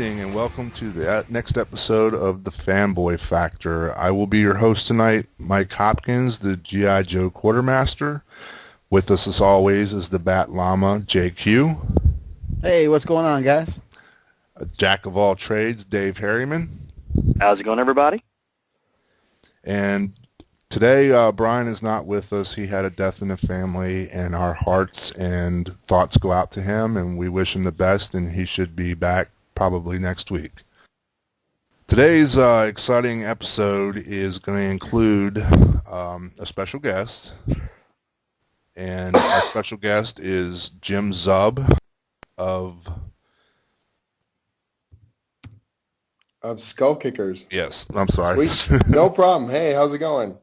evening and welcome to the next episode of the Fanboy Factor. I will be your host tonight, Mike Hopkins, the G.I. Joe Quartermaster. With us as always is the Bat Llama, JQ. Hey, what's going on, guys? A jack of all trades, Dave Harriman. How's it going, everybody? And today, Brian is not with us. He had a death in the family, and our hearts and thoughts go out to him, and we wish him the best, and he should be back probably next week. Today's exciting episode is going to include a special guest, and our special guest is Jim Zub of Skull Kickers. Yes, I'm sorry. Sweet. No problem. Hey, how's it going?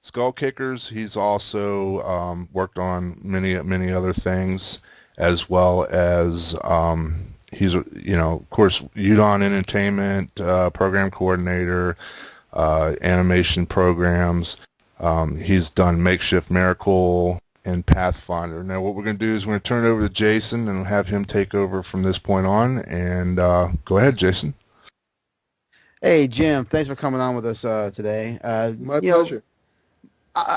Skull Kickers. He's also worked on many other things, as well as he's, of course, Udon Entertainment program coordinator, animation programs. He's done Makeshift Miracle and Pathfinder. Now, what we're going to do is we're going to turn it over to Jason and have him take over from this point on. And go ahead, Jason. Hey, Jim. Thanks for coming on with us today. My pleasure.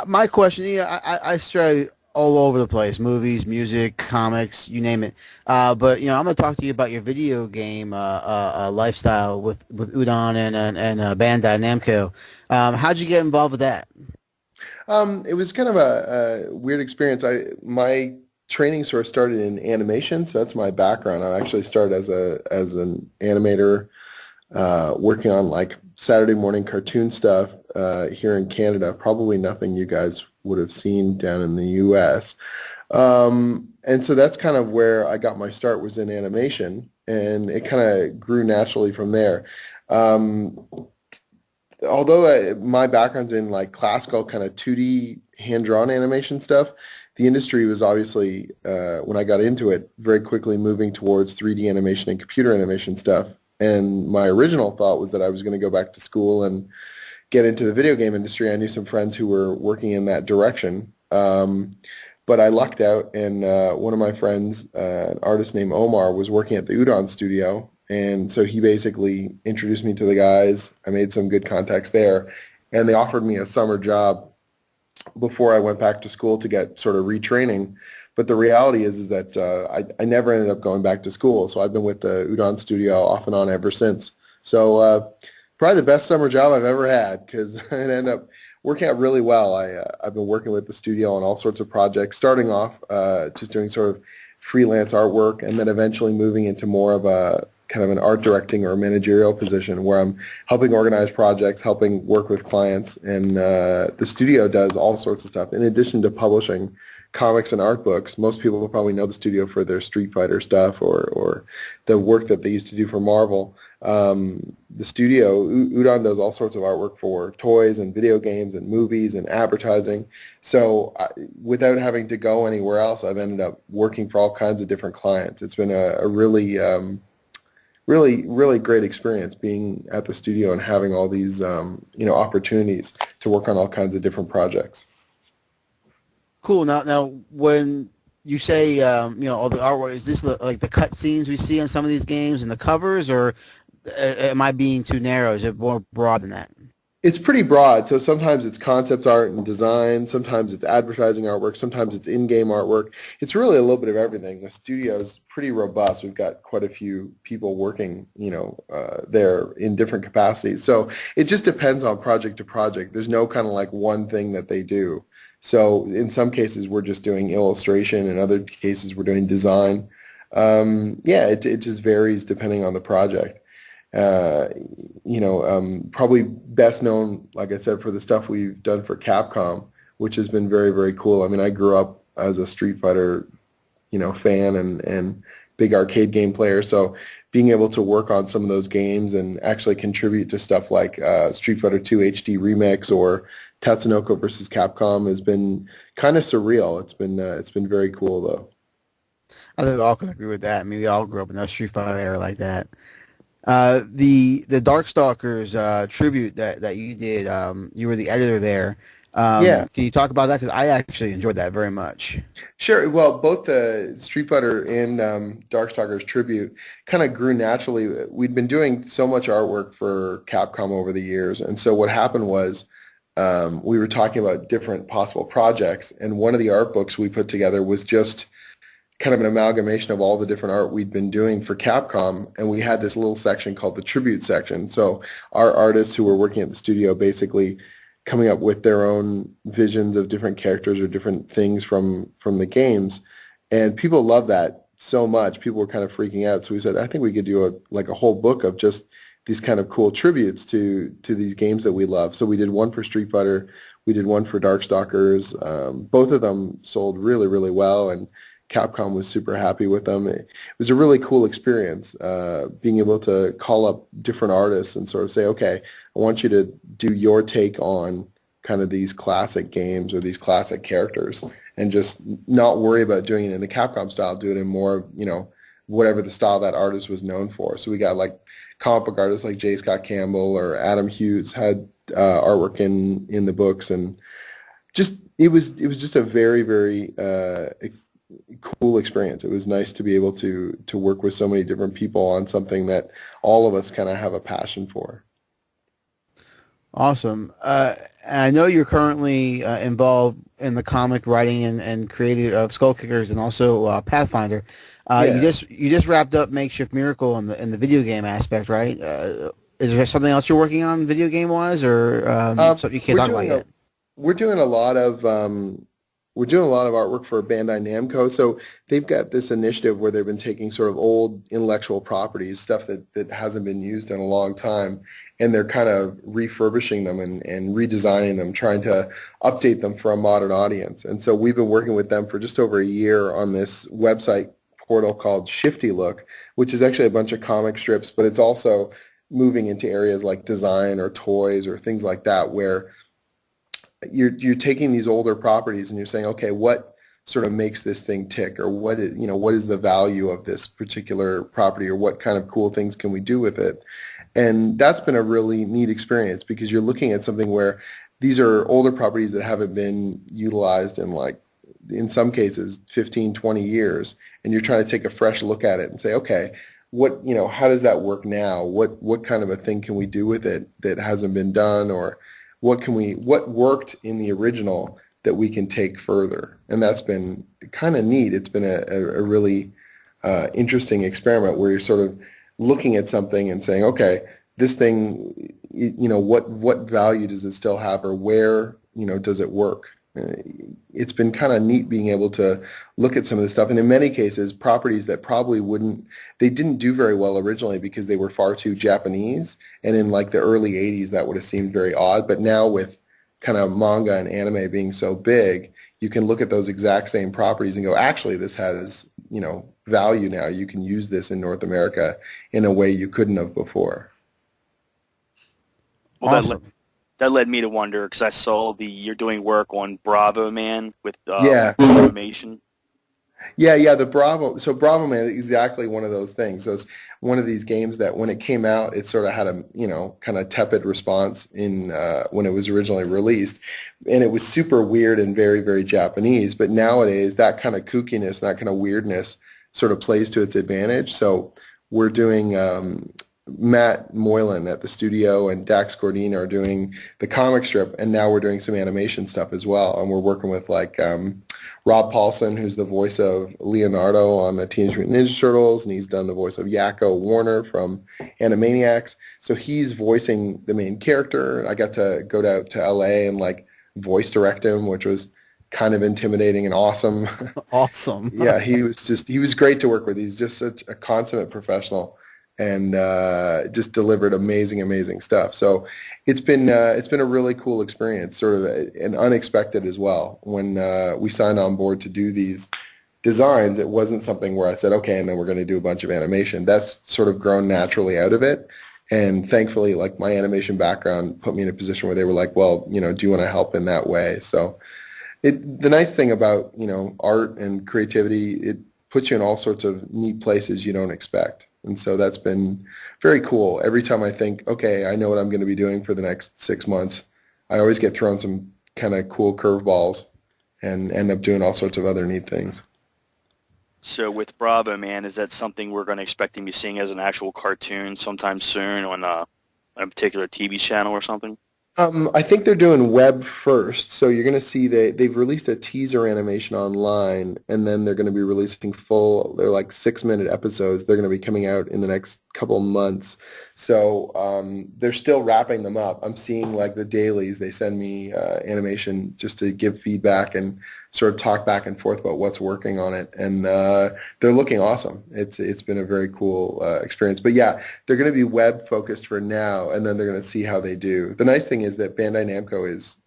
My question, I stray all over the place, movies, music, comics, you name it. But I'm going to talk to you about your video game lifestyle with Udon and Bandai Namco. How'd you get involved with that? It was kind of a weird experience. My training sort of started in animation, so that's my background. I actually started as an animator, working on like Saturday morning cartoon stuff here in Canada. Probably nothing you guys would have seen down in the U.S. And so that's kind of where I got my start, was in animation, and it kind of grew naturally from there. Although my background's in like classical kind of 2D hand-drawn animation stuff, the industry was obviously, when I got into it, very quickly moving towards 3D animation and computer animation stuff. And my original thought was that I was going to go back to school and get into the video game industry. I knew some friends who were working in that direction. But I lucked out, and one of my friends, an artist named Omar, was working at the Udon studio. And so he basically introduced me to the guys. I made some good contacts there, and they offered me a summer job before I went back to school to get sort of retraining. But the reality is that I never ended up going back to school. So I've been with the Udon studio off and on ever since. So probably the best summer job I've ever had, because it ended up working out really well. I've been working with the studio on all sorts of projects, starting off just doing sort of freelance artwork, and then eventually moving into more of a kind of an art directing or managerial position where I'm helping organize projects, helping work with clients, and the studio does all sorts of stuff. In addition to publishing comics and art books, most people will probably know the studio for their Street Fighter stuff or the work that they used to do for Marvel. The studio, Udon, does all sorts of artwork for toys and video games and movies and advertising. So without having to go anywhere else, I've ended up working for all kinds of different clients. It's been a really really great experience being at the studio and having all these opportunities to work on all kinds of different projects. Cool. Now, when you say all the artwork, is this like the cut scenes we see on some of these games and the covers, or am I being too narrow? Is it more broad than that? It's pretty broad. So sometimes it's concept art and design, sometimes it's advertising artwork, sometimes it's in-game artwork. It's really a little bit of everything. The studio's pretty robust. We've got quite a few people working, there in different capacities. So it just depends on project to project. There's no kind of like one thing that they do. So in some cases we're just doing illustration, in other cases we're doing design. It just varies depending on the project. Probably best known, like I said, for the stuff we've done for Capcom, which has been very, very cool. I mean, I grew up as a Street Fighter, fan and big arcade game player. So being able to work on some of those games and actually contribute to stuff like Street Fighter 2 HD Remix or Tatsunoko versus Capcom has been kind of surreal. It's been very cool, though. I think we all can agree with that. I mean, we all grew up in that Street Fighter era like that. The Darkstalkers tribute that you did, you were the editor there. Yeah. Can you talk about that? Because I actually enjoyed that very much. Sure. Well, both the Street Fighter and Darkstalkers Tribute kind of grew naturally. We'd been doing so much artwork for Capcom over the years, and so what happened was we were talking about different possible projects, and one of the art books we put together was just kind of an amalgamation of all the different art we'd been doing for Capcom, and we had this little section called the Tribute section. So our artists who were working at the studio basically coming up with their own visions of different characters or different things from the games, and people love that so much. People were kind of freaking out, so we said, I think we could do a whole book of just these kind of cool tributes to these games that we love. So we did one for Street Fighter, we did one for Darkstalkers. Both of them sold really, really well, and Capcom was super happy with them. It was a really cool experience, being able to call up different artists and sort of say, okay, I want you to do your take on kind of these classic games or these classic characters, and just not worry about doing it in the Capcom style, do it in more, whatever the style that artist was known for. So we got like comic book artists like J. Scott Campbell or Adam Hughes had artwork in the books, and just it was just a very, very cool experience. It was nice to be able to work with so many different people on something that all of us kind of have a passion for. Awesome. And I know you're currently involved in the comic writing and creating of Skull Kickers and also Pathfinder. Yeah. You just wrapped up Makeshift Miracle in the video game aspect, right? Is there something else you're working on video game wise, or something you can't talk about yet? We're doing a lot of artwork for Bandai Namco. So they've got this initiative where they've been taking sort of old intellectual properties, stuff that hasn't been used in a long time, and they're kind of refurbishing them and redesigning them, trying to update them for a modern audience. And so we've been working with them for just over a year on this website portal called Shifty Look, which is actually a bunch of comic strips, but it's also moving into areas like design or toys or things like that, where you're taking these older properties and you're saying, okay, what sort of makes this thing tick, or what is the value of this particular property, or what kind of cool things can we do with it? And that's been a really neat experience, because you're looking at something where these are older properties that haven't been utilized in some cases 15, 20 years, and you're trying to take a fresh look at it and say, okay, how does that work now? What kind of a thing can we do with it that hasn't been done, or what worked in the original that we can take further? And that's been kind of neat. It's been a really interesting experiment where you're sort of looking at something and saying, okay, this thing, what value does it still have, or where, does it work? It's been kind of neat being able to look at some of this stuff. And in many cases, properties that probably they didn't do very well originally because they were far too Japanese. And in like the early 80s, that would have seemed very odd. But now with kind of manga and anime being so big, you can look at those exact same properties and go, actually, this has, value now. You can use this in North America in a way you couldn't have before. Well, Awesome. that led me to wonder, because I saw you're doing work on Bravo Man with Yeah. animation. Yeah, the Bravo. So Bravo Man is exactly one of those things. So it's one of these games that when it came out, it sort of had a, kind of tepid response when it was originally released. And it was super weird and very, very Japanese. But nowadays, that kind of kookiness, that kind of weirdness sort of plays to its advantage. So we're doing Matt Moylan at the studio and Dax Gordine are doing the comic strip, and now we're doing some animation stuff as well. And we're working with Rob Paulson, who's the voice of Leonardo on the Teenage Mutant Ninja Turtles, and he's done the voice of Yakko Warner from Animaniacs. So he's voicing the main character. I got to go to LA and voice direct him, which was kind of intimidating and awesome. Awesome. Yeah, he was great to work with. He's just such a consummate professional, and just delivered amazing stuff. So it's been a really cool experience, sort of and unexpected as well. When we signed on board to do these designs, it wasn't something where I said, okay, and then we're going to do a bunch of animation. That's sort of grown naturally out of it. And thankfully, my animation background put me in a position where they were like, well, do you want to help in that way? So the nice thing about, art and creativity, it puts you in all sorts of neat places you don't expect. And so that's been very cool. Every time I think, okay, I know what I'm going to be doing for the next 6 months, I always get thrown some kind of cool curveballs and end up doing all sorts of other neat things. So with Bravo Man, is that something we're going to expect to be seeing as an actual cartoon sometime soon on a particular TV channel or something? I think they're doing web first, so you're going to see they've released a teaser animation online, and then they're going to be releasing they're like 6-minute episodes. They're going to be coming out in the next couple of months. So they're still wrapping them up. I'm seeing like the dailies. They send me animation just to give feedback and sort of talk back and forth about what's working on it, and they're looking awesome. It's been a very cool experience. But yeah, they're going to be web focused for now, and then they're going to see how they do. The nice thing is that Bandai Namco is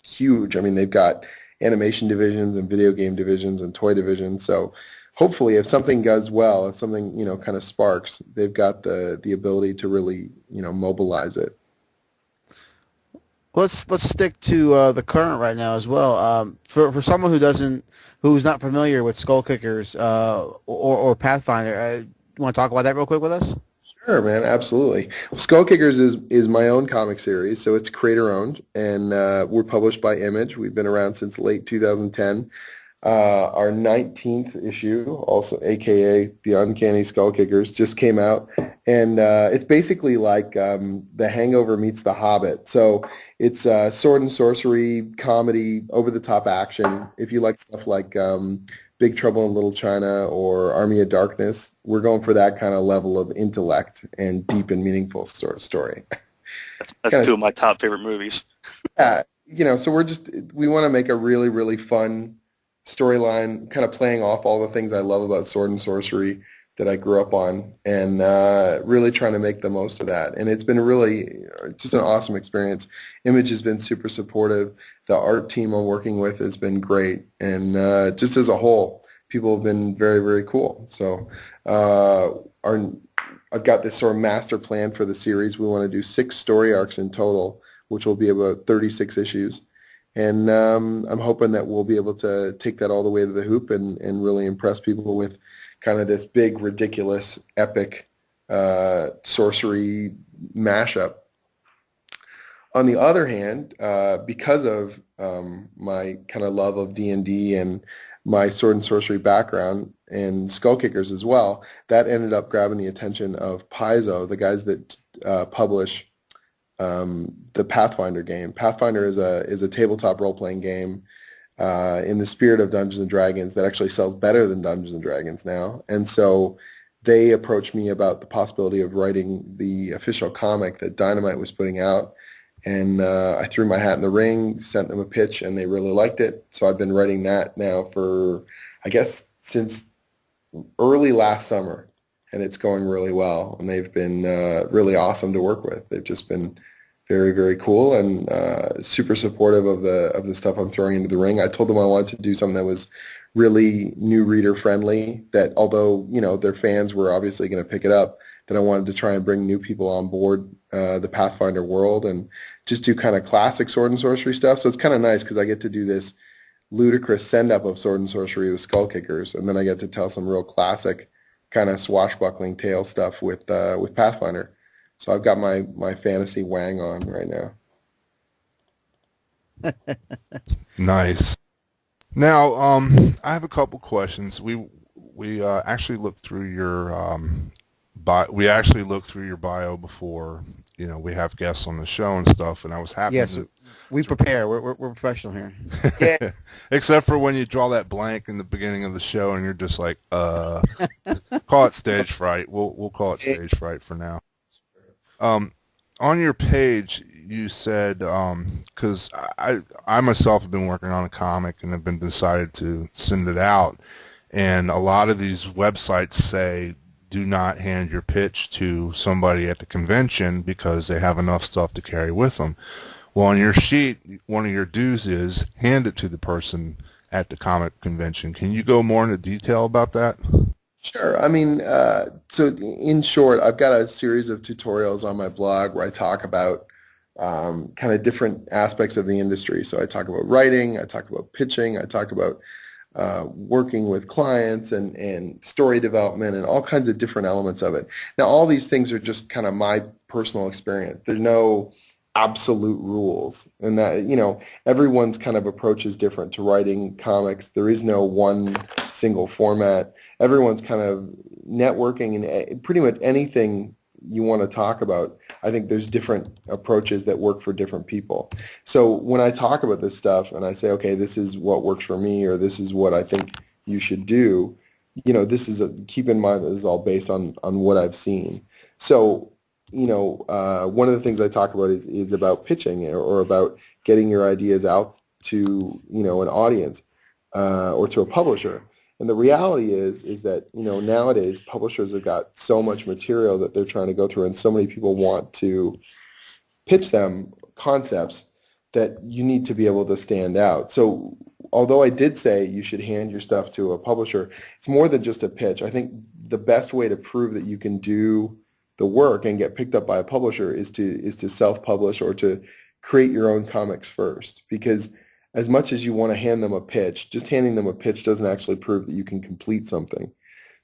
huge. I mean, they've got animation divisions and video game divisions and toy divisions. So hopefully, if something does well, if something kind of sparks, they've got the ability to really mobilize it. Let's stick to the current right now as well. For someone who's not familiar with Skull Kickers or Pathfinder, you want to talk about that real quick with us? Sure, man, absolutely. Well, Skull Kickers is my own comic series, so it's creator owned, and we're published by Image. We've been around since late 2010. Our 19th issue, also AKA The Uncanny Skull Kickers, just came out, and it's basically like The Hangover meets The Hobbit. So it's sword and sorcery, comedy, over-the-top action. If you like stuff like Big Trouble in Little China or Army of Darkness, we're going for that kind of level of intellect and deep and meaningful sort of story. That's two of my top favorite movies. Yeah, so we want to make a really, really fun storyline, kind of playing off all the things I love about sword and sorcery that I grew up on, and really trying to make the most of that. And it's been really just an awesome experience. Image has been super supportive. The art team I'm working with has been great, and just as a whole, people have been very, very cool. So I've got this sort of master plan for the series. We want to do 6 story arcs in total, which will be about 36 issues. And I'm hoping that we'll be able to take that all the way to the hoop and really impress people with kind of this big, ridiculous, epic sorcery mashup. On the other hand, because of my kind of love of D&D and my sword and sorcery background and Skull Kickers as well, that ended up grabbing the attention of Paizo, the guys that publish the Pathfinder game. Pathfinder is a tabletop role-playing game in the spirit of Dungeons and Dragons that actually sells better than Dungeons and Dragons now. And so they approached me about the possibility of writing the official comic that Dynamite was putting out. And I threw my hat in the ring, sent them a pitch, and they really liked it. So I've been writing that now for, I guess, since early last summer. And it's going really well. And they've been really awesome to work with. They've just been very, very cool and super supportive of the stuff I'm throwing into the ring. I told them I wanted to do something that was really new reader friendly, that although, their fans were obviously going to pick it up, that I wanted to try and bring new people on board the Pathfinder world and just do kind of classic sword and sorcery stuff. So it's kind of nice because I get to do this ludicrous send-up of sword and sorcery with Skull Kickers, and then I get to tell some real classic kind of swashbuckling tale stuff with Pathfinder. So I've got my fantasy wang on right now. Nice. Now, I have a couple questions. We actually looked through your we actually looked through your bio before. We have guests on the show and stuff, and I was happy. Yes, we prepare. We're professional here. Yeah. Except for when you draw that blank in the beginning of the show, and you're just like, call it stage fright. We'll call it stage fright for now. On your page, you said, because I myself have been working on a comic and have been decided to send it out, and a lot of these websites say, do not hand your pitch to somebody at the convention because they have enough stuff to carry with them. Well, on your sheet, one of your dues is hand it to the person at the comic convention. Can you go more into detail about that? Sure. I mean, so in short, I've got a series of tutorials on my blog where I talk about kind of different aspects of the industry. So I talk about writing, I talk about pitching, I talk about working with clients and story development and all kinds of different elements of it. Now, all these things are just kind of my personal experience. There's no absolute rules, and that, everyone's kind of approach is different to writing comics. There is no one single format. Everyone's kind of networking, and pretty much anything you want to talk about, I think there's different approaches that work for different people. So when I talk about this stuff and I say, okay, this is what works for me, or this is what I think you should do, this is keep in mind that this is all based on what I've seen. So, one of the things I talk about is about pitching, or about getting your ideas out to, an audience, or to a publisher. And the reality is that, nowadays publishers have got so much material that they're trying to go through, and so many people want to pitch them concepts that you need to be able to stand out. So although I did say you should hand your stuff to a publisher, it's more than just a pitch. I think the best way to prove that you can do the work and get picked up by a publisher is to self-publish, or to create your own comics first. Because as much as you want to hand them a pitch, just handing them a pitch doesn't actually prove that you can complete something.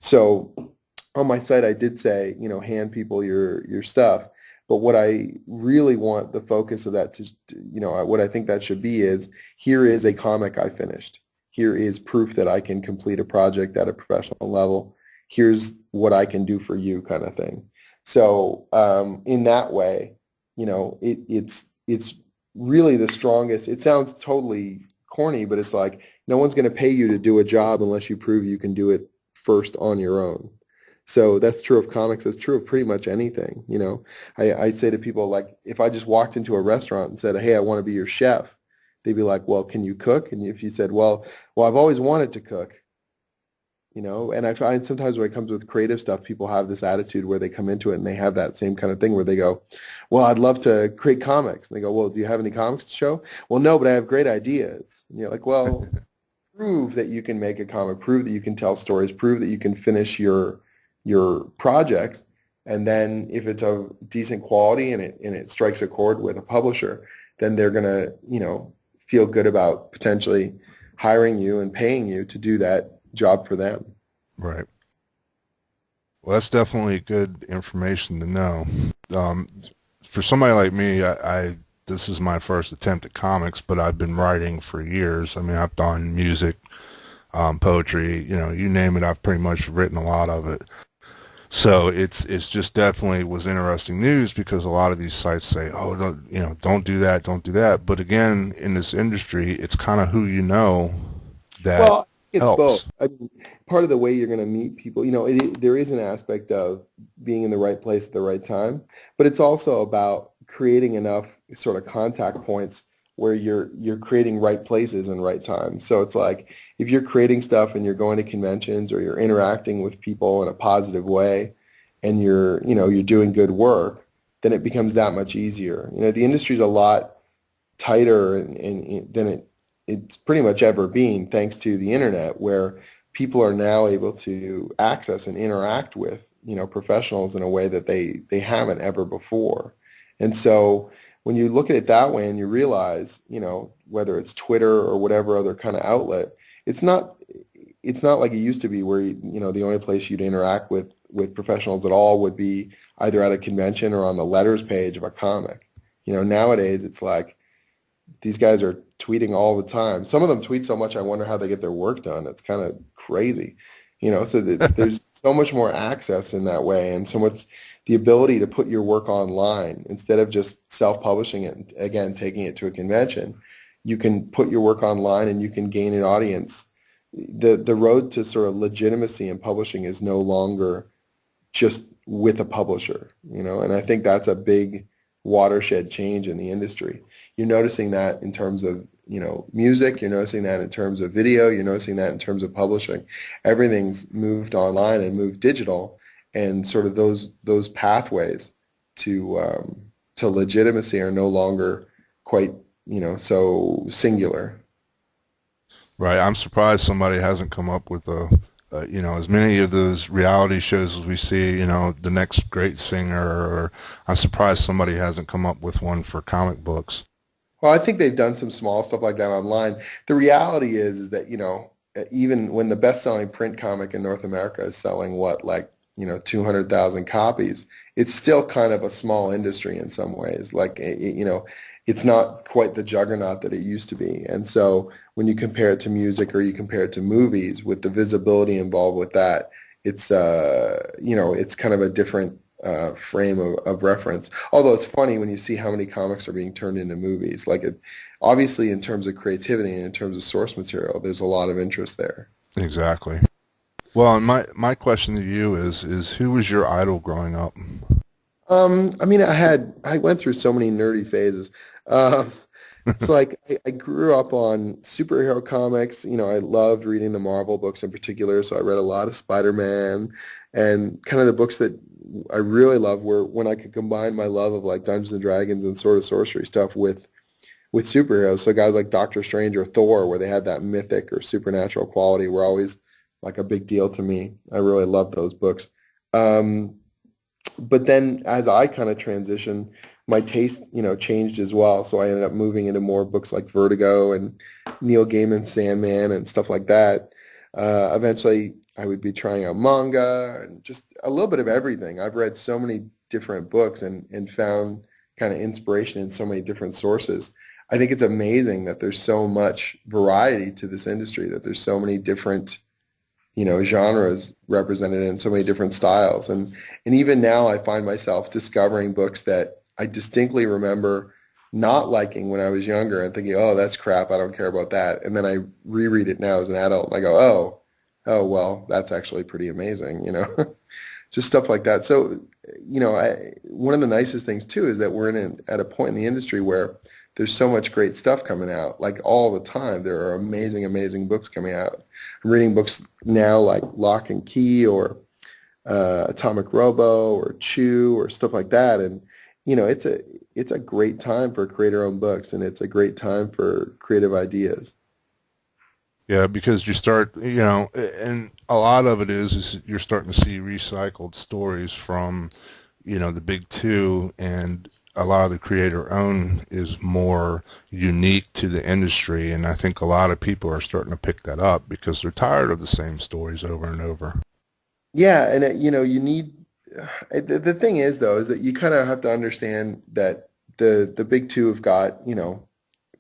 So on my site, I did say, hand people your stuff. But what I really want the focus of that to, what I think that should be is, here is a comic I finished. Here is proof that I can complete a project at a professional level. Here's what I can do for you, kind of thing. So in that way, it's really the strongest. It sounds totally corny, but it's like, no one's going to pay you to do a job unless you prove you can do it first on your own. So that's true of comics. That's true of pretty much anything. I say to people, like, if I just walked into a restaurant and said, hey, I want to be your chef, they'd be like, well, can you cook? And if you said, well, I've always wanted to cook, and I find sometimes when it comes with creative stuff, people have this attitude where they come into it and they have that same kind of thing where they go, well, I'd love to create comics. And they go, well, do you have any comics to show? Well, no, but I have great ideas. And you're like, well, prove that you can make a comic, prove that you can tell stories, prove that you can finish your projects. And then if it's of decent quality and it strikes a chord with a publisher, then they're going to, feel good about potentially hiring you and paying you to do that job for them. Right. Well, that's definitely good information to know. For somebody like me, this is my first attempt at comics, but I've been writing for years. I mean, I've done music, poetry, you name it, I've pretty much written a lot of it. So it's just definitely was interesting news, because a lot of these sites say, oh, don't do that, don't do that. But again, in this industry, it's kind of who you know that Well, it's helps. both. I mean, part of the way you're going to meet people, there is an aspect of being in the right place at the right time, but it's also about creating enough sort of contact points where you're creating right places and right times. So it's like, if you're creating stuff and you're going to conventions, or you're interacting with people in a positive way, and you're doing good work, then it becomes that much easier. The industry's a lot tighter than it's pretty much ever been, thanks to the internet, where people are now able to access and interact with, professionals in a way that they haven't ever before. And so when you look at it that way and you realize, whether it's Twitter or whatever other kind of outlet, it's not like it used to be, where the only place you'd interact with professionals at all would be either at a convention or on the letters page of a comic. Nowadays it's like, these guys are tweeting all the time. Some of them tweet so much, I wonder how they get their work done. It's kind of crazy, so there's so much more access in that way, and so much the ability to put your work online instead of just self-publishing it and, again, taking it to a convention. You can put your work online and you can gain an audience. The road to sort of legitimacy in publishing is no longer just with a publisher, and I think that's a big watershed change in the industry. You're noticing that in terms of, music, you're noticing that in terms of video, you're noticing that in terms of publishing. Everything's moved online and moved digital, and sort of those pathways to legitimacy are no longer quite, so singular. Right. I'm surprised somebody hasn't come up with as many of those reality shows as we see, the next great singer, or I'm surprised somebody hasn't come up with one for comic books. Well, I think they've done some small stuff like that online. The reality is that, even when the best-selling print comic in North America is selling, what, like, 200,000 copies, it's still kind of a small industry in some ways. Like, it's not quite the juggernaut that it used to be. And so when you compare it to music or you compare it to movies, with the visibility involved with that, it's kind of a different frame of reference. Although it's funny when you see how many comics are being turned into movies. Like, obviously in terms of creativity and in terms of source material, there's a lot of interest there. Exactly. Well, and my question to you is who was your idol growing up? I mean, I went through so many nerdy phases. Um, it's like I grew up on superhero comics. I loved reading the Marvel books in particular, so I read a lot of Spider-Man, and kind of the books that I really loved were when I could combine my love of like Dungeons and Dragons and Sword of Sorcery stuff with superheroes. So guys like Doctor Strange or Thor, where they had that mythic or supernatural quality, were always like a big deal to me. I really loved those books. Um, but then as I kind of transitioned, my taste, changed as well. So I ended up moving into more books like Vertigo and Neil Gaiman's Sandman and stuff like that. Eventually, I would be trying out manga and just a little bit of everything. I've read so many different books and found kind of inspiration in so many different sources. I think it's amazing that there's so much variety to this industry, that there's so many different genres represented in so many different styles. And even now I find myself discovering books that I distinctly remember not liking when I was younger and thinking, oh, that's crap, I don't care about that. And then I reread it now as an adult and I go, well, that's actually pretty amazing, just stuff like that. So, one of the nicest things too is that we're at a point in the industry where there's so much great stuff coming out, like all the time. There are amazing, amazing books coming out. I'm reading books now like Lock and Key or Atomic Robo or Chew or stuff like that. And, it's a great time for creator-owned books, and it's a great time for creative ideas. Yeah, because you start, and a lot of it is you're starting to see recycled stories from, the big two, and a lot of the creator owned is more unique to the industry, and I think a lot of people are starting to pick that up because they're tired of the same stories over and over. Yeah, and you need the thing is though is that you kind of have to understand that the big two have got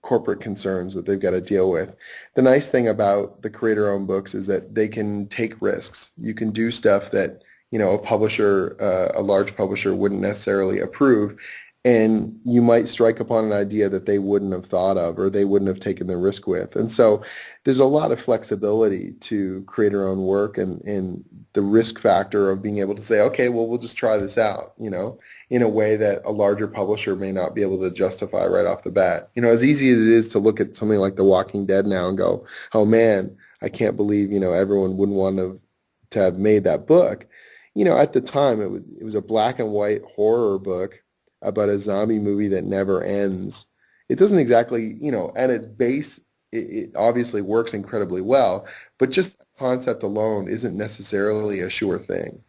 corporate concerns that they've got to deal with. The nice thing about the creator-owned books is that they can take risks. You can do stuff that a publisher, a large publisher, wouldn't necessarily approve, and you might strike upon an idea that they wouldn't have thought of or they wouldn't have taken the risk with. And so there's a lot of flexibility to creator-owned work and the risk factor of being able to say, okay, well, we'll just try this out, in a way that a larger publisher may not be able to justify right off the bat. As easy as it is to look at something like The Walking Dead now and go, oh man, I can't believe, everyone wouldn't want to have made that book. At the time, it was a black and white horror book about a zombie movie that never ends. It doesn't exactly, at its base, it obviously works incredibly well, but just the concept alone isn't necessarily a sure thing.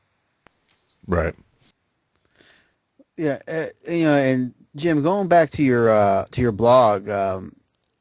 Right. Yeah, and Jim, going back to your blog,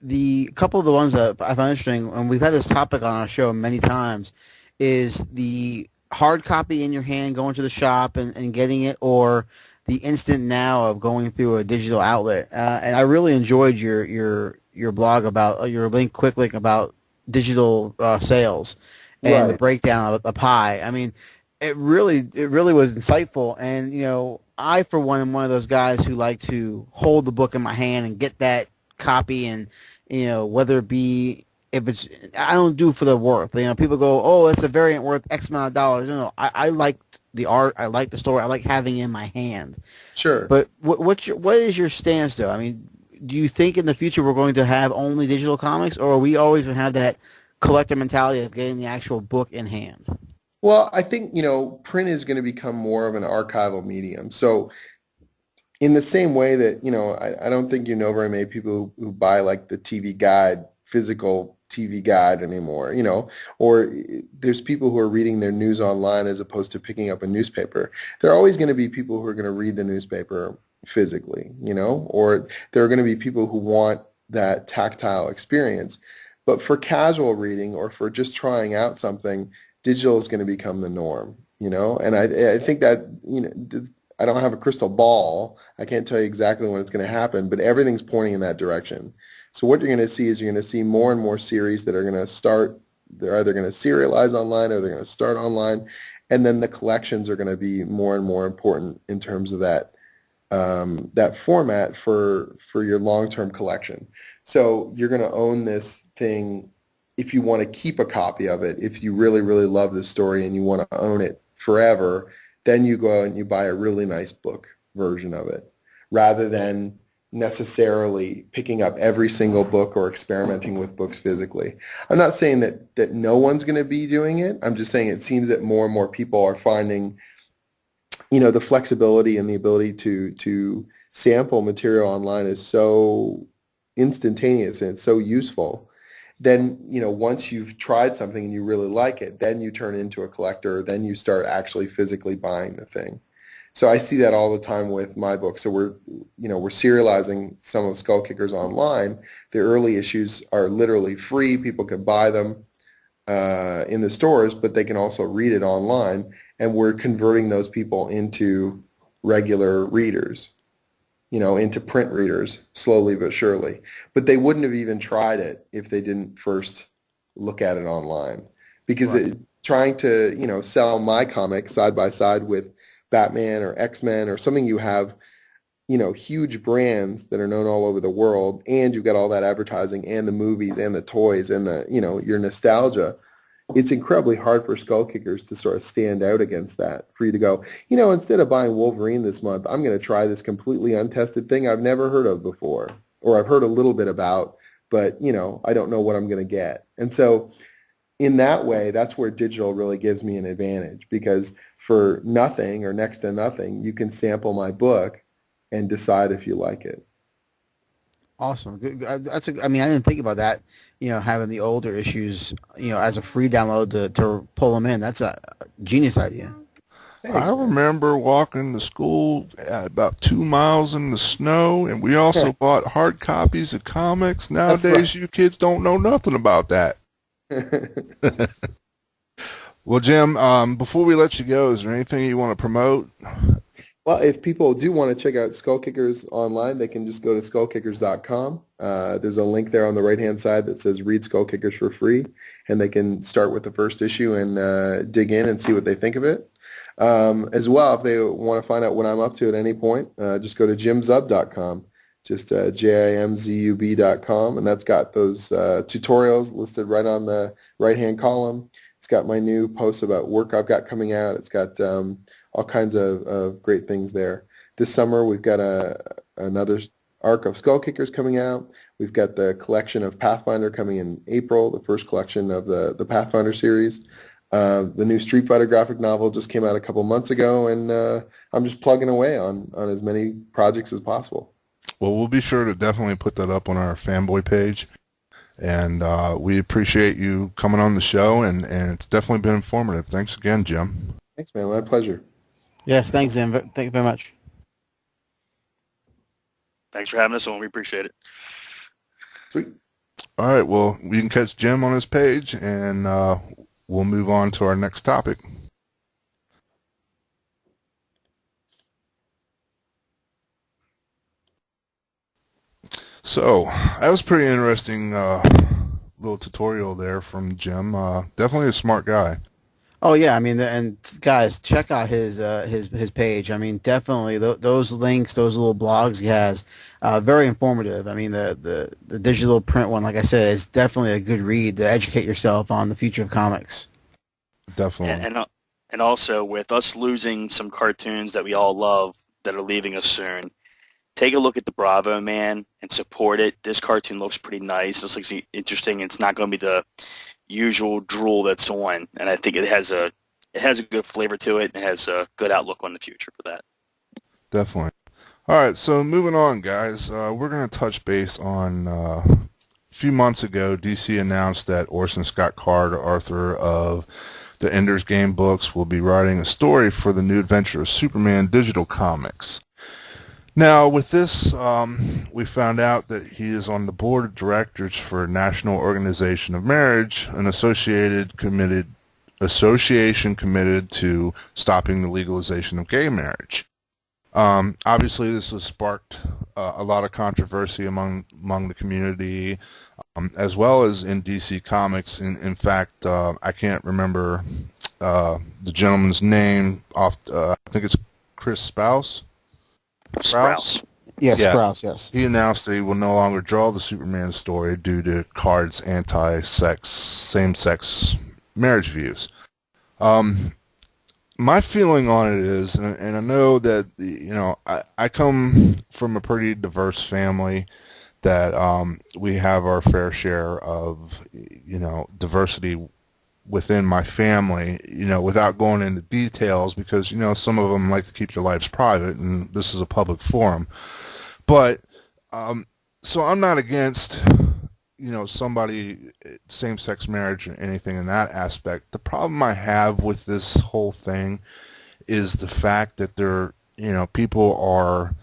the couple of the ones that I found interesting, and we've had this topic on our show many times, is the hard copy in your hand, going to the shop and getting it, or the instant now of going through a digital outlet. And I really enjoyed your blog about your quick link about digital sales and the Right. breakdown of the pie. I mean, it really was insightful. And I for one am one of those guys who like to hold the book in my hand and get that copy, and whether it be, if it's, I don't do it for the worth. People go, oh, it's a variant worth X amount of dollars. No, I like the art, I like the story, I like having it in my hand. Sure. But what is your stance though? I mean, do you think in the future we're going to have only digital comics, or are we always going to have that collector mentality of getting the actual book in hand? Well, I think, print is going to become more of an archival medium. So in the same way that, I don't think very many people who buy like the TV guide, physical TV guide anymore, or there's people who are reading their news online as opposed to picking up a newspaper. There are always going to be people who are going to read the newspaper physically, or there are going to be people who want that tactile experience. But for casual reading or for just trying out something, digital is going to become the norm. And I think that, I don't have a crystal ball. I can't tell you exactly when it's going to happen, but everything's pointing in that direction. So what you're going to see is you're going to see more and more series that are going to start. They're either going to serialize online or they're going to start online, and then the collections are going to be more and more important in terms of that format for your long-term collection. So you're going to own this thing if you want to keep a copy of it. If you really, really love the story and you want to own it forever, then you go out and you buy a really nice book version of it, rather than necessarily picking up every single book or experimenting with books physically. I'm not saying that no one's going to be doing it. I'm just saying it seems that more and more people are finding, the flexibility and the ability to sample material online is so instantaneous and it's so useful. Then, once you've tried something and you really like it, then you turn into a collector, then you start actually physically buying the thing. So I see that all the time with my book. So we're serializing some of Skull Kickers online. The early issues are literally free. People can buy them in the stores, but they can also read it online. And we're converting those people into regular readers, into print readers, slowly but surely. But they wouldn't have even tried it if they didn't first look at it online. Because Right. trying to, sell my comic side by side with Batman or X-Men or something you have, huge brands that are known all over the world, and you've got all that advertising and the movies and the toys and your nostalgia. It's incredibly hard for Skull Kickers to sort of stand out against that, for you to go, instead of buying Wolverine this month, I'm going to try this completely untested thing I've never heard of before, or I've heard a little bit about, but, I don't know what I'm going to get. And so in that way, that's where digital really gives me an advantage, because for nothing or next to nothing, you can sample my book and decide if you like it. Awesome. Good. I mean, I didn't think about that. Having the older issues, as a free download to pull them in. That's a genius idea. I Thanks, man. remember walking to school at about 2 miles in the snow, and we also bought hard copies of comics. That's Nowadays, you kids don't know nothing about that. right. Well, Jim, before we let you go, is there anything you want to promote? Well, if people do want to check out Skull Kickers online, they can just go to skullkickers.com. There's a link there on the right-hand side that says read Skull Kickers for free, and they can start with the first issue and dig in and see what they think of it. As well, if they want to find out what I'm up to at any point, just go to jimzub.com, just jimzub.com, and that's got those tutorials listed right on the right-hand column. It's got my new posts about work I've got coming out. It's got all kinds of great things there. This summer, we've got another arc of Skull Kickers coming out. We've got the collection of Pathfinder coming in April, the first collection of the Pathfinder series. The new Street Fighter graphic novel just came out a couple months ago, and I'm just plugging away on as many projects as possible. Well, we'll be sure to definitely put that up on our Fanboy page. And we appreciate you coming on the show, and it's definitely been informative. Thanks again, Jim. Thanks, man. My pleasure. Yes, thanks, Zim. Thank you very much. Thanks for having us on. We appreciate it. Sweet. All right, well, you can catch Jim on his page, and we'll move on to our next topic. So, that was pretty interesting little tutorial there from Jim. Definitely a smart guy. Oh yeah, I mean, and guys, check out his page. I mean, definitely those links, those little blogs he has, very informative. I mean, the digital print one, like I said, is definitely a good read to educate yourself on the future of comics. Definitely. And also, with us losing some cartoons that we all love that are leaving us soon, take a look at the Bravo Man and support it. This cartoon looks pretty nice. It looks interesting. It's not going to be the usual drool that's on, and I think it has a good flavor to it, and it has a good outlook on the future for that. Definitely. All right, so moving on, guys. We're going to touch base on a few months ago, DC announced that Orson Scott Card, author of the Ender's Game books, will be writing a story for the new adventure of Superman digital comics. Now, with this, we found out that he is on the board of directors for National Organization of Marriage, an associated committed association committed to stopping the legalization of gay marriage. Obviously, this has sparked a lot of controversy among the community, as well as in DC Comics. In fact, I can't remember the gentleman's name. I think it's Chris Sprouse. Sprouse. Yes, Yeah. Sprouse, yes. He announced that he will no longer draw the Superman story due to Card's anti-sex, same-sex marriage views. My feeling on it is, and I know that, you know, I come from a pretty diverse family, that we have our fair share of, you know, diversity within my family, you know, without going into details, because, you know, some of them like to keep their lives private, and this is a public forum. But so I'm not against, you know, somebody, same-sex marriage or anything in that aspect. The problem I have with this whole thing is the fact that you know, people are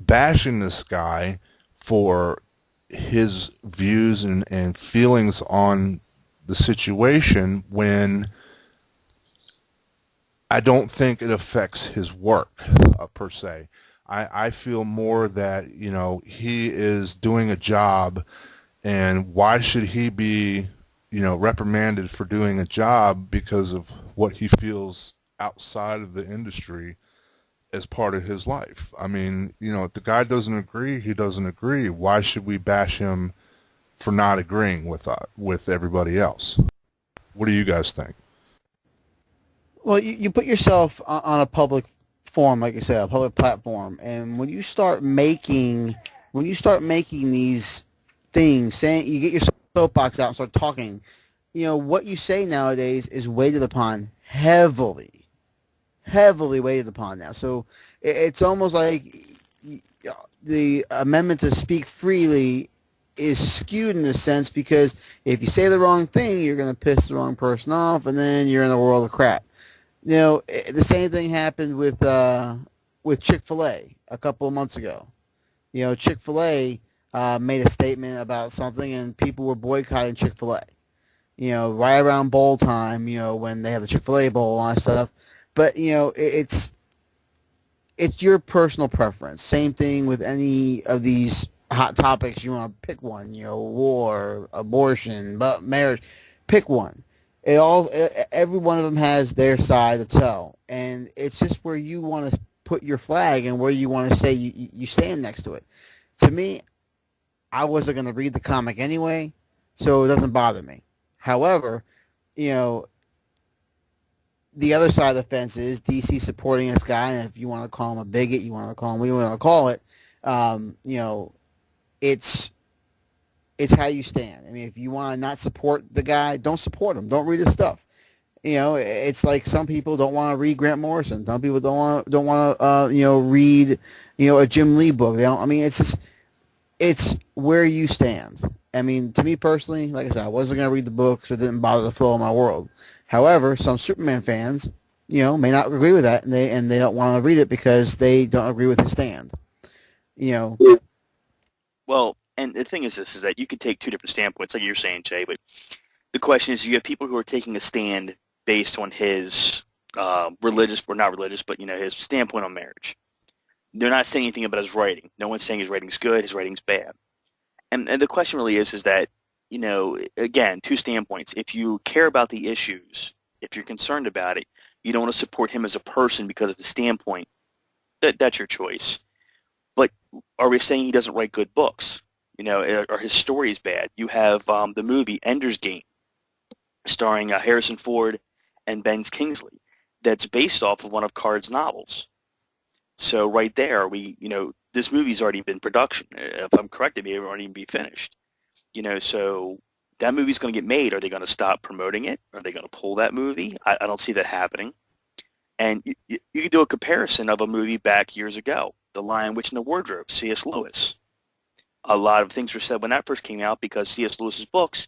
bashing this guy for his views and feelings on the situation, when I don't think it affects his work per se. I feel more that, you know, he is doing a job, and why should he be, you know, reprimanded for doing a job because of what he feels outside of the industry as part of his life? I mean, you know, if the guy doesn't agree, he doesn't agree. Why should we bash him for not agreeing with everybody else? What do you guys think? Well, you put yourself on a public forum, like you said, a public platform, and when you start making these things, saying, you get your soapbox out and start talking, you know, what you say nowadays is weighted upon heavily weighted upon now. So it's almost like the amendment to speak freely is skewed in a sense, because if you say the wrong thing, you're going to piss the wrong person off, and then you're in a world of crap. You know, the same thing happened with Chick-fil-A a couple of months ago. You know, Chick-fil-A made a statement about something, and people were boycotting Chick-fil-A. You know, right around bowl time, you know, when they have the Chick-fil-A bowl and all that stuff. But, you know, it's your personal preference. Same thing with any of these hot topics. You want to pick one, you know, war, abortion, but marriage. Pick one. Every one of them has their side to tell, and it's just where you want to put your flag and where you want to say you stand next to it. To me, I wasn't going to read the comic anyway, so it doesn't bother me. However, you know, the other side of the fence is DC supporting this guy, and if you want to call him a bigot, you want to call him what you want to call it, you know, it's how you stand. I mean, if you want to not support the guy, don't support him. Don't read his stuff. You know, it's like some people don't want to read Grant Morrison. Some people don't want to you know, read, you know, a Jim Lee book. They don't. I mean, it's where you stand. I mean, to me personally, like I said, I wasn't going to read the book, so it didn't bother the flow of my world. However, some Superman fans, you know, may not agree with that, and they don't want to read it because they don't agree with his stand. You know. Well, and the thing is this, is that you could take two different standpoints, like you're saying, Jay, but the question is, you have people who are taking a stand based on his religious, or not religious, but, you know, his standpoint on marriage. They're not saying anything about his writing. No one's saying his writing's good, his writing's bad. And the question really is that, you know, again, two standpoints. If you care about the issues, if you're concerned about it, you don't want to support him as a person because of his standpoint, that's your choice. But are we saying he doesn't write good books? You know, or his story is bad? You have the movie Ender's Game, starring Harrison Ford and Ben Kingsley, that's based off of one of Card's novels. So right there, you know, this movie's already been in production. If I'm correct, it may already even be finished. You know, so that movie's going to get made. Are they going to stop promoting it? Are they going to pull that movie? I don't see that happening. And you can do a comparison of a movie back years ago, The Lion, Witch, and the Wardrobe, C.S. Lewis. A lot of things were said when that first came out because C.S. Lewis's books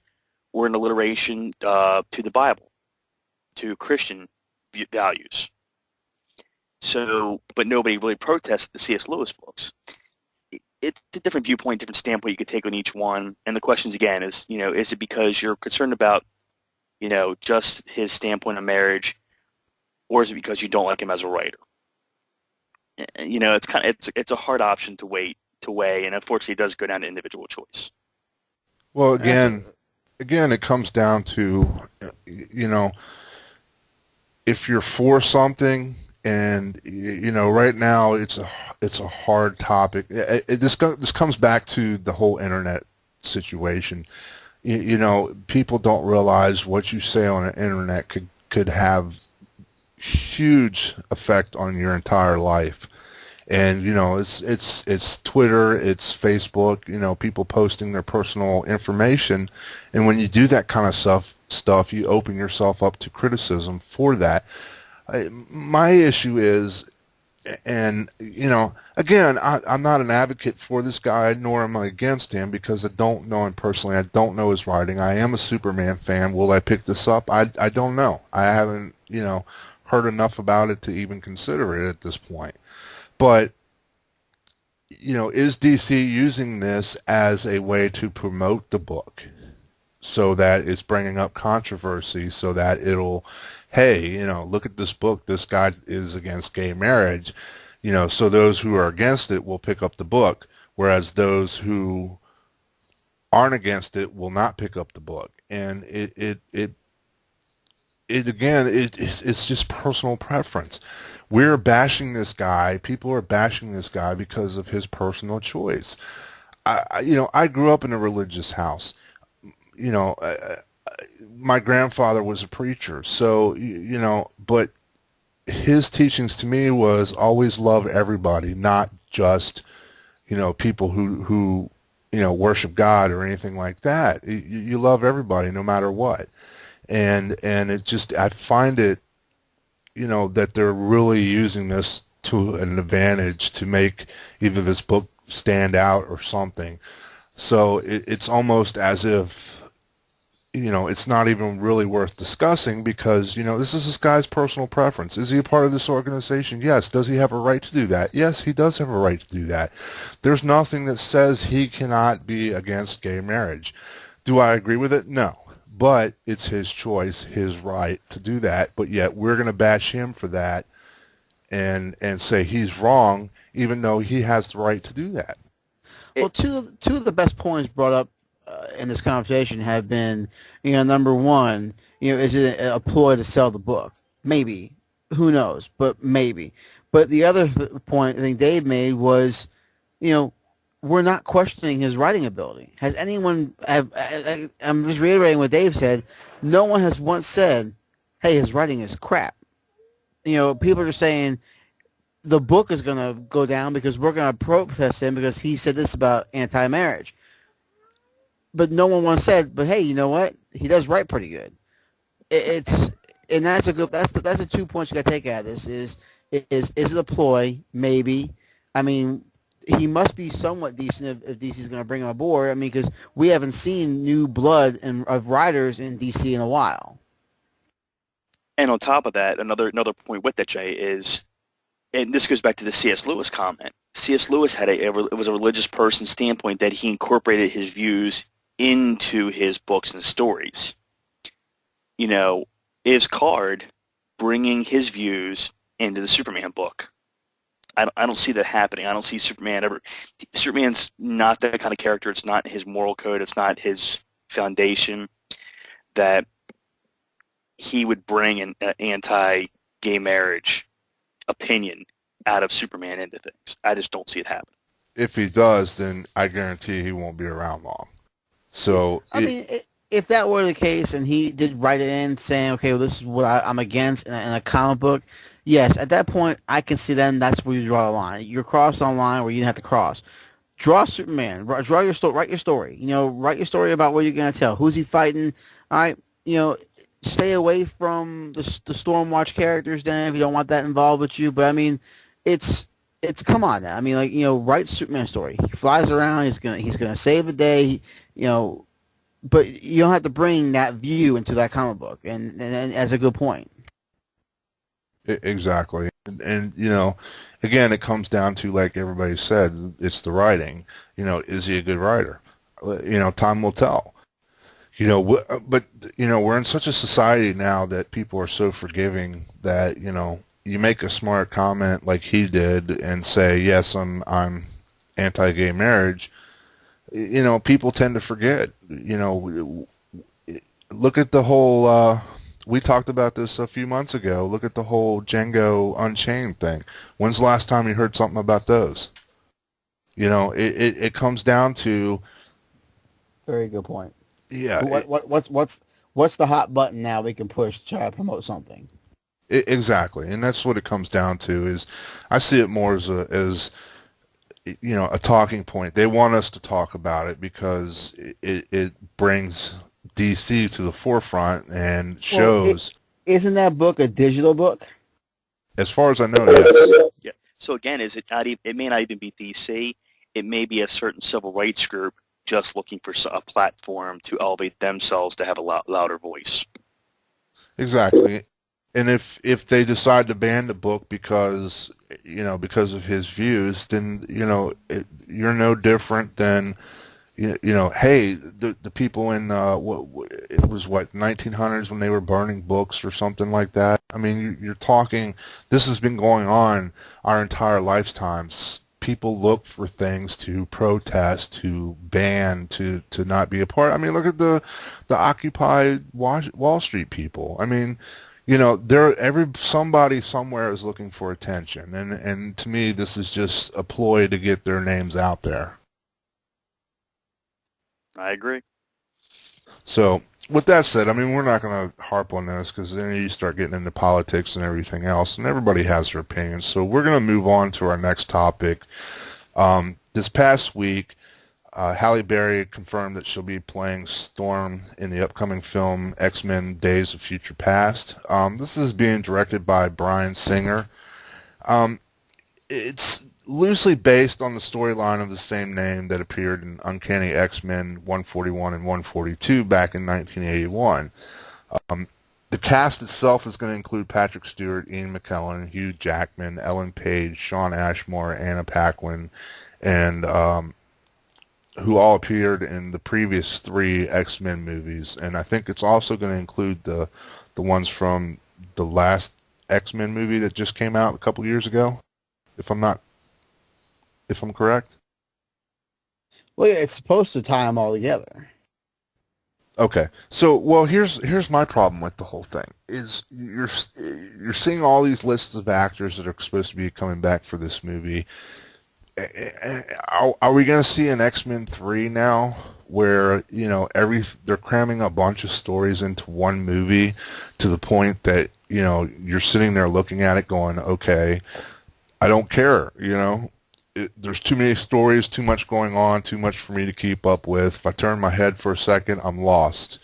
were an alliteration to the Bible, to Christian values. So, but nobody really protested the C.S. Lewis books. It's a different viewpoint, different standpoint you could take on each one. And the questions again is, you know, is it because you're concerned about just his standpoint of marriage, or is it because you don't like him as a writer? It's a hard option to weigh, and unfortunately, it does go down to individual choice. Well, That's a, again, it comes down to, you know, if you're for something, and right now it's a hard topic. This comes back to the whole internet situation. People don't realize what you say on the internet could have huge effect on your entire life. And it's Twitter, it's Facebook, people posting their personal information, and when you do that kind of stuff, you open yourself up to criticism for that. My issue is, and again, I'm not an advocate for this guy, nor am I against him, because I don't know him personally. I don't know his writing. I am a Superman fan. Will I pick this up? I don't know. I haven't heard enough about it to even consider it at this point. But, is DC using this as a way to promote the book so that it's bringing up controversy, so that it'll, hey, look at this book. This guy is against gay marriage, so those who are against it will pick up the book, whereas those who aren't against it will not pick up the book. And it's just personal preference. We're bashing this guy. People are bashing this guy because of his personal choice. I grew up in a religious house. My grandfather was a preacher, so but his teachings to me was always love everybody, not just people who worship God or anything like that. You love everybody no matter what, and it just, I find it that they're really using this to an advantage to make either this book stand out or something. So it's almost as if, it's not even really worth discussing, because, this is this guy's personal preference. Is he a part of this organization? Yes. Does he have a right to do that? Yes, he does have a right to do that. There's nothing that says he cannot be against gay marriage. Do I agree with it? No. But it's his choice, his right to do that. But yet we're going to bash him for that and say he's wrong, even though he has the right to do that. well, two of the best points brought up in this conversation have been, number one, is it a ploy to sell the book? Maybe. Who knows? But maybe. But the other point I think Dave made was, we're not questioning his writing ability. Has anyone, I'm just reiterating what Dave said, no one has once said, hey, his writing is crap. People are saying the book is going to go down because we're going to protest him because he said this about anti-marriage. But no one once said, but hey, you know what? He does write pretty good. And that's the 2 points you got to take out of this is it a ploy? Maybe. I mean, he must be somewhat decent if DC's going to bring him aboard. I mean, because we haven't seen new blood of writers in DC in a while. And on top of that, another point with that, Jay, is, and this goes back to the C.S. Lewis comment. C.S. Lewis had it was a religious person's standpoint that he incorporated his views into his books and stories. Is Card bringing his views into the Superman book? I don't see that happening. I don't see Superman ever. Superman's not that kind of character. It's not his moral code. It's not his foundation that he would bring an anti-gay marriage opinion out of Superman into things. I just don't see it happen. If he does, then I guarantee he won't be around long. So I mean, if that were the case, and he did write it in saying, okay, well, this is what I'm against in a comic book, yes, at that point, I can see then that's where you draw the line. You're crossed on line where you didn't have to cross. Draw Superman. Draw your story. Write your story. Write your story about what you're going to tell. Who's he fighting? All right, stay away from the Stormwatch characters then if you don't want that involved with you. But, I mean, it's come on now. I mean, write Superman story. He flies around. He's gonna save the day. But you don't have to bring that view into that comic book, and that's a good point. Exactly. And again, it comes down to, like everybody said, it's the writing. Is he a good writer? Time will tell. But we're in such a society now that people are so forgiving that you make a smart comment like he did and say, yes, I'm anti-gay marriage. People tend to forget. Look at the whole. We talked about this a few months ago. Look at the whole Django Unchained thing. When's the last time you heard something about those? It comes down to. Very good point. Yeah. What's the hot button now we can push to try to promote something? Exactly, and that's what it comes down to. Is I see it more as a talking point. They want us to talk about it because it brings DC to the forefront and shows. Isn't that book a digital book? As far as I know, yes. Yeah. So again, is it not? It may not even be DC. It may be a certain civil rights group just looking for a platform to elevate themselves to have a louder voice. Exactly. And if they decide to ban the book because of his views, then you're no different than hey, the people in it was 1900s when they were burning books or something like that. I mean, you're talking. This has been going on our entire lifetimes. People look for things to protest, to ban, to not be a part. I mean, look at the Occupy Wall Street people. I mean, somebody somewhere is looking for attention, and to me, this is just a ploy to get their names out there. I agree. So, with that said, I mean, we're not going to harp on this because then you start getting into politics and everything else, and everybody has their opinions. So we're going to move on to our next topic. This past week, Halle Berry confirmed that she'll be playing Storm in the upcoming film X-Men Days of Future Past. This is being directed by Bryan Singer. It's loosely based on the storyline of the same name that appeared in Uncanny X-Men 141 and 142 back in 1981. The cast itself is going to include Patrick Stewart, Ian McKellen, Hugh Jackman, Ellen Page, Shawn Ashmore, Anna Paquin, and who all appeared in the previous 3 X-Men movies. And I think it's also going to include the ones from the last X-Men movie that just came out a couple years ago, if I'm correct. Well, yeah, it's supposed to tie them all together. Okay, so well, here's my problem with the whole thing is you're seeing all these lists of actors that are supposed to be coming back for this movie. Are we going to see an X-Men 3 now where they're cramming a bunch of stories into one movie to the point that you're sitting there looking at it going, okay, I don't care, there's too many stories, too much going on, too much for me to keep up with. If I turn my head for a second, I'm lost.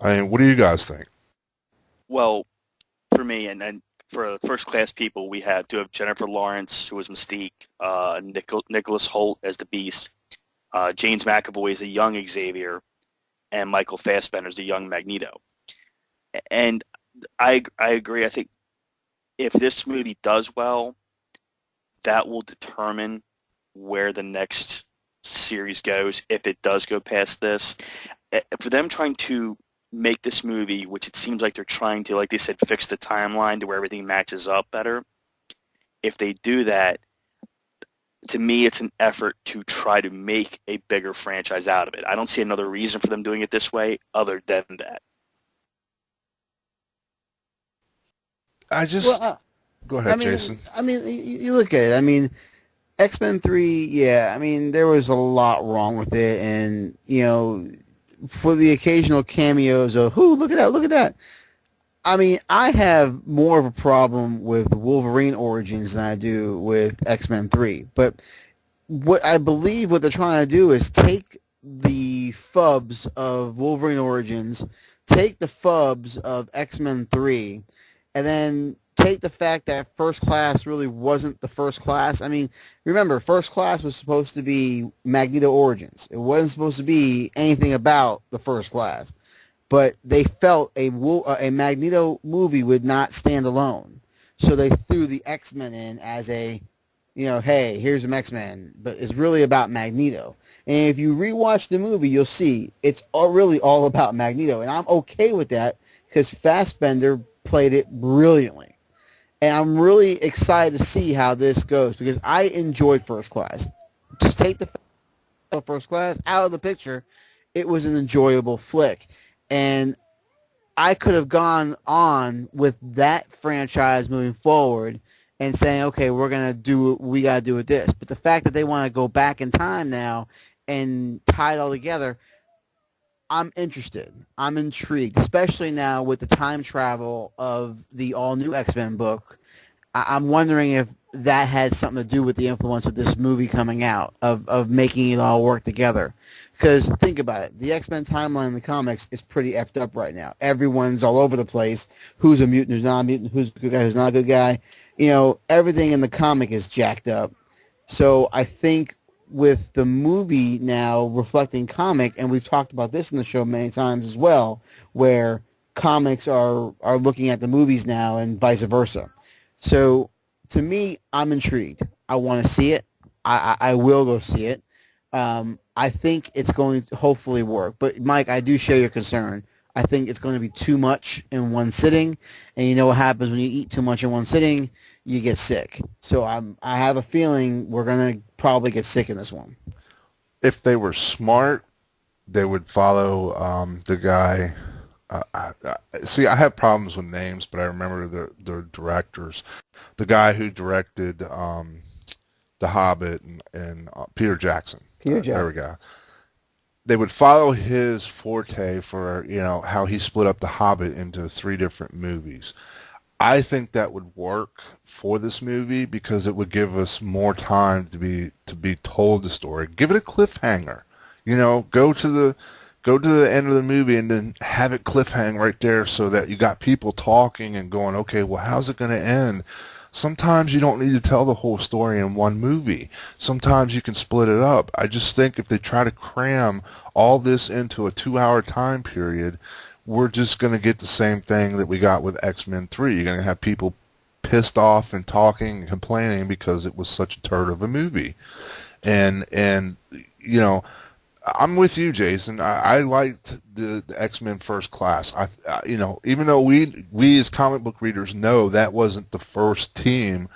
I mean, what do you guys think? Well, for me, and for first-class people, we have Jennifer Lawrence, who was Mystique, Nicholas Hoult as the Beast, James McAvoy as a young Xavier, and Michael Fassbender as the young Magneto. And I agree. I think if this movie does well, that will determine where the next series goes, if it does go past this. For them trying to make this movie, which it seems like they're trying to, like they said, fix the timeline to where everything matches up better, if they do that, to me it's an effort to try to make a bigger franchise out of it. I don't see another reason for them doing it this way other than that. Go ahead, Jason. I mean, you look at it. I mean, X-Men 3, yeah, I mean, there was a lot wrong with it, and, for the occasional cameos of, look at that, look at that. I mean, I have more of a problem with Wolverine Origins than I do with X-Men 3, but what I believe what they're trying to do is take the fubs of Wolverine Origins, take the fubs of X-Men 3, and then take the fact that First Class really wasn't the First Class. I mean, remember, First Class was supposed to be Magneto Origins. It wasn't supposed to be anything about the First Class. But they felt a Magneto movie would not stand alone. So they threw the X-Men in as a, hey, here's some X-Men, but it's really about Magneto. And if you rewatch the movie, you'll see it's really all about Magneto, and I'm okay with that because Fassbender played it brilliantly. And I'm really excited to see how this goes because I enjoyed First Class. Just take the First Class out of the picture, it was an enjoyable flick. And I could have gone on with that franchise moving forward and saying, okay, we're going to do what we got to do with this. But the fact that they want to go back in time now and tie it all together, I'm interested. I'm intrigued, especially now with the time travel of the all-new X-Men book. I'm wondering if that had something to do with the influence of this movie coming out, of making it all work together. Because think about it, the X-Men timeline in the comics is pretty effed up right now. Everyone's all over the place. Who's a mutant, who's not a mutant, who's a good guy, who's not a good guy. Everything in the comic is jacked up. So I think with the movie now reflecting comic, and we've talked about this in the show many times as well, where comics are looking at the movies now and vice versa. So to me, I'm intrigued. I want to see it. I will go see it. I think it's going to hopefully work. But Mike, I do share your concern. I think it's going to be too much in one sitting, and you know what happens when you eat too much in one sitting? You get sick. So I have a feeling we're going to probably get sick in this one. If they were smart, they would follow the guy. See, I have problems with names, but I remember the directors. The guy who directed The Hobbit and Peter Jackson. Peter Jackson. There we go. They would follow his forte for, how he split up The Hobbit into 3 different movies. I think that would work for this movie because it would give us more time to be told the story. Give it a cliffhanger. Go to the end of the movie and then have it cliffhang right there so that you got people talking and going, okay, well, how's it going to end? Sometimes you don't need to tell the whole story in one movie. Sometimes you can split it up. I just think if they try to cram all this into a 2-hour time period, we're just going to get the same thing that we got with X-Men 3. You're going to have people pissed off and talking and complaining because it was such a turd of a movie. And I'm with you, Jason. I liked the X-Men First Class. Even though we as comic book readers know that wasn't the first team,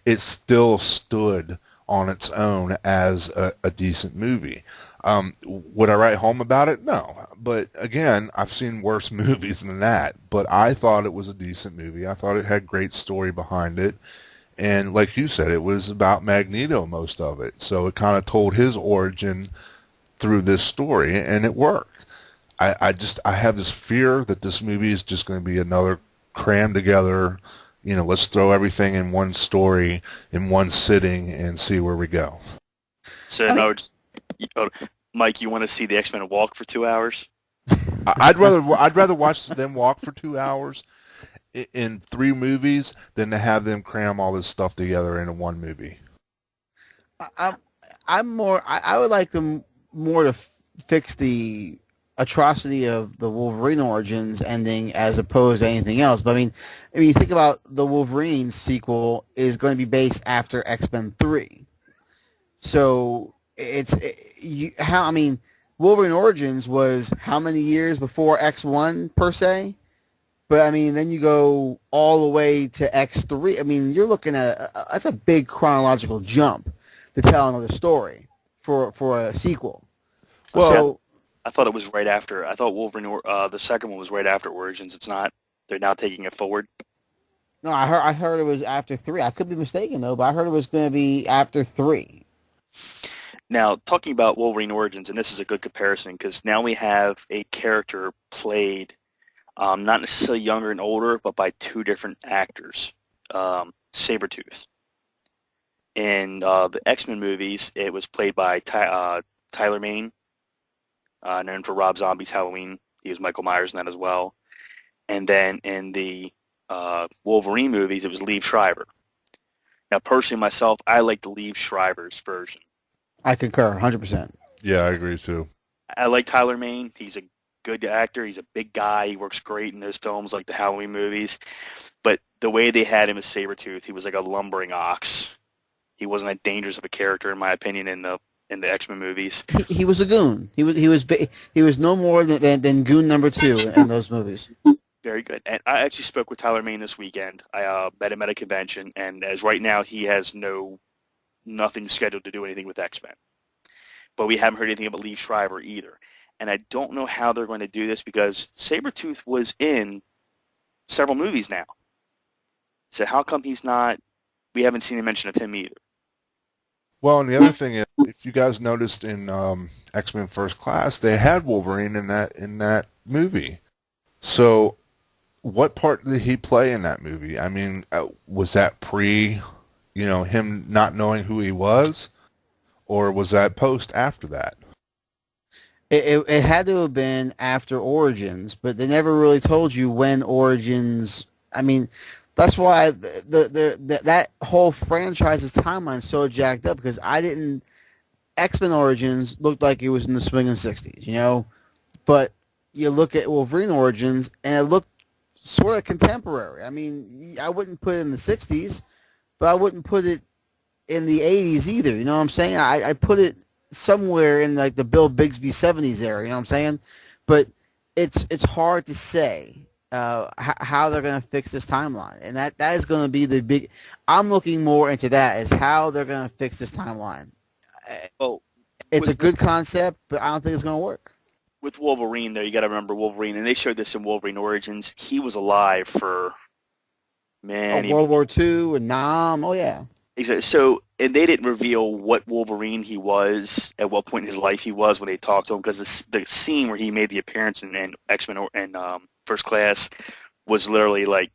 it still stood on its own as a decent movie. Would I write home about it? No. But again, I've seen worse movies than that. But I thought it was a decent movie. I thought it had great story behind it. And like you said, it was about Magneto, most of it. So it kind of told his origin through this story, and it worked. I have this fear that this movie is just going to be another crammed together, let's throw everything in one story in one sitting and see where we go. So, Mike, you want to see the X-Men walk for 2 hours? I'd rather watch them walk for 2 hours in 3 movies than to have them cram all this stuff together into one movie. I would like them more to fix the atrocity of the Wolverine origins ending as opposed to anything else. But I mean, you think about the Wolverine sequel is going to be based after X-Men 3. So Wolverine Origins was how many years before X1 per se? But I mean, then you go all the way to X3. I mean, you're looking at that's a big chronological jump to tell another story for a sequel. Well, so I thought it was right after. I thought Wolverine, the second one was right after Origins. It's not. They're now taking it forward. No, I heard it was after 3. I could be mistaken though, but I heard it was going to be after 3. Now, talking about Wolverine Origins, and this is a good comparison because now we have a character played, not necessarily younger and older, but by 2 different actors. Sabretooth. In the X-Men movies, it was played by Tyler Mane, known for Rob Zombie's Halloween. He was Michael Myers in that as well. And then in the Wolverine movies, it was Liev Schreiber. Now, personally, myself, I like the Liev Schreiber's version. I concur, 100%. Yeah, I agree too. I like Tyler Mane. He's a good actor. He's a big guy. He works great in those films like the Halloween movies. But the way they had him as Sabretooth, he was like a lumbering ox. He wasn't that dangerous of a character, in my opinion, in the X-Men movies. He was a goon. He was no more than goon number 2 in those movies. Very good. And I actually spoke with Tyler Mane this weekend. I met him at a convention, and as right now he has nothing scheduled to do anything with X-Men. But we haven't heard anything about Lee Schreiber either. And I don't know how they're going to do this because Sabretooth was in several movies now. So how come we haven't seen a mention of him either? Well, and the other thing is, if you guys noticed in X-Men First Class, they had Wolverine in that movie. So what part did he play in that movie? I mean, was that pre, him not knowing who he was? Or was that post after that? It had to have been after Origins, but they never really told you when Origins. I mean, that's why that whole franchise's timeline is so jacked up because X-Men Origins looked like it was in the swinging 60s, but you look at Wolverine Origins and it looked sort of contemporary. I mean, I wouldn't put it in the 60s, but I wouldn't put it in the 80s either. You know what I'm saying? I put it somewhere in like the Bill Bixby 70s era. You know what I'm saying? But it's hard to say how they're going to fix this timeline, and that is going to be the big. I'm looking more into that is how they're going to fix this timeline. Oh, it's a good concept, but I don't think it's going to work. With Wolverine, though, you got to remember Wolverine, and they showed this in Wolverine Origins. He was alive for World War II and Nam. Oh yeah. Exactly. So, and they didn't reveal what Wolverine he was at what point in his life he was when they talked to him, because the scene where he made the appearance in X-Men and First Class was literally like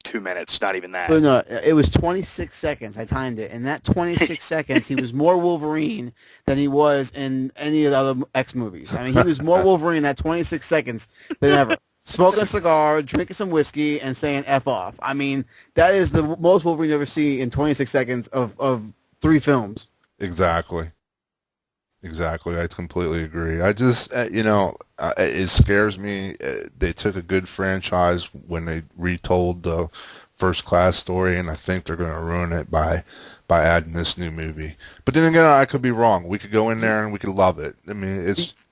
2 minutes, not even that. But no, it was 26 seconds. I timed it. In that 26 seconds, he was more Wolverine than he was in any of the other X movies. I mean, he was more Wolverine in that 26 seconds than ever. Smoking a cigar, drinking some whiskey, and saying F off. I mean, that is the most Wolverine you ever see in 26 seconds of 3 films. Exactly. I completely agree. I just, it scares me. They took a good franchise when they retold the First Class story, and I think they're going to ruin it by adding this new movie. But then again, I could be wrong. We could go in there and we could love it. I mean, it's...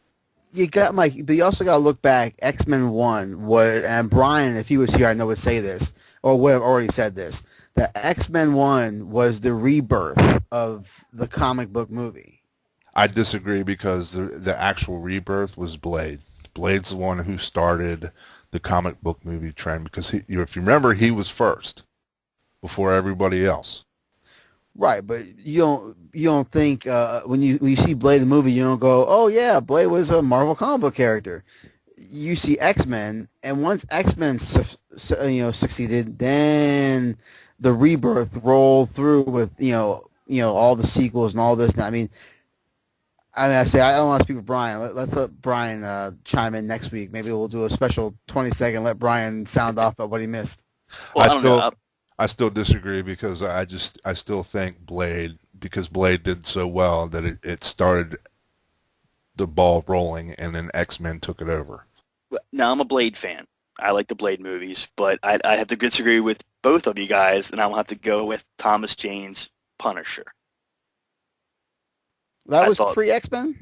You got Mike, but you also got to look back. X-Men 1 was, and Brian, if he was here, I know would say this, or would have already said this, that X-Men 1 was the rebirth of the comic book movie. I disagree because the actual rebirth was Blade. Blade's the one who started the comic book movie trend because if you remember, he was first before everybody else. Right, but you don't think when you see Blade the movie, you don't go, oh yeah, Blade was a Marvel comic book character. You see X-Men, and once X-Men succeeded, then the rebirth rolled through with all the sequels and all this. I mean, I don't want to speak with Brian. Let's let Brian chime in next week. Maybe we'll do a special 20-second. Let Brian sound off of what he missed. Well, I still disagree because I still think Blade did so well that it started the ball rolling, and then X-Men took it over. Now, I'm a Blade fan. I like the Blade movies, but I have to disagree with both of you guys, and I'll have to go with Thomas Jane's Punisher. That was pre-X-Men?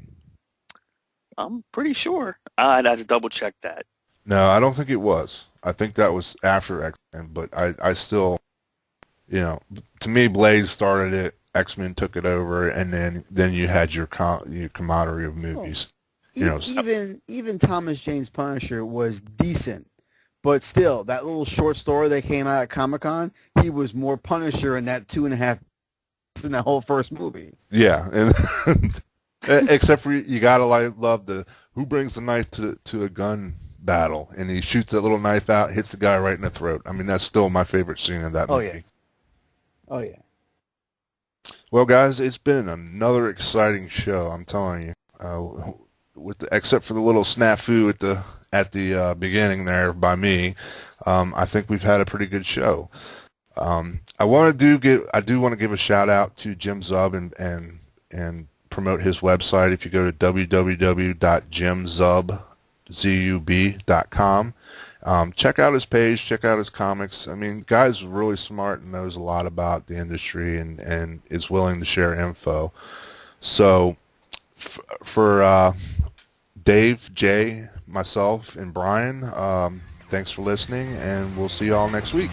I'm pretty sure. I'd have to double-check that. No, I don't think it was. I think that was after X-Men, but I still, to me, Blade started it, X-Men took it over, and then you had your camaraderie of movies. Even Thomas Jane's Punisher was decent, but still, that little short story that came out at Comic-Con, he was more Punisher in that 2.5 in that whole first movie. Yeah, and except for you gotta love the who brings the knife to a gun battle, and he shoots that little knife out, hits the guy right in the throat. I mean, that's still my favorite scene of that movie. Oh yeah. Well, guys, it's been another exciting show. I'm telling you. Except for the little snafu at the beginning there by me, I think we've had a pretty good show. I do want to give a shout out to Jim Zub and promote his website. If you go to www.jimzub.com, Check out his page, check out his comics. I mean, guy's really smart and knows a lot about the industry and is willing to share info. So for Dave, Jay, myself, and Brian, thanks for listening, and we'll see you all next week.